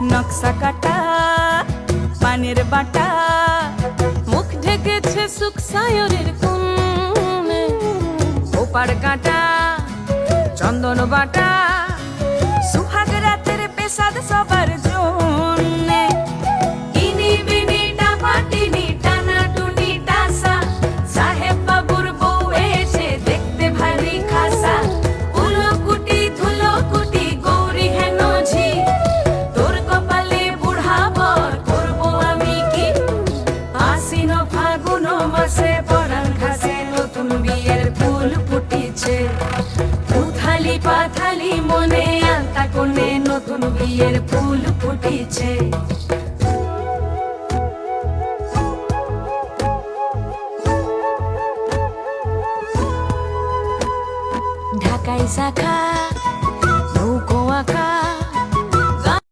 নকশা কাটা পানের বাটা, মুখ ঢেকেছে সুখ সায়রের কোণে, ওপার কাটা চন্দন বাটা, সুহাগ রাতের পেশাদ সবার জন্যে। ইনি বিনি টাপাটিনি টানা টুনি টাসা, সাহেব বাবুর বউ এসে দেখতে ভারী খাসা। উলকুটি ধুলকুটি গৌরী হেন ঝি, তোর কপালে বুড়া বর করবো আমি কি। আশ্বিন ফাগুন মাসে পরাণ ঘাসে নতুন বিয়ের ফুল ফুটিছে। উথালি পাথালি মনে আলতা কোণে নতুন বিয়ের ফুল ফুটিছে। ঢাকাই শাখা নৌকো আঁকা,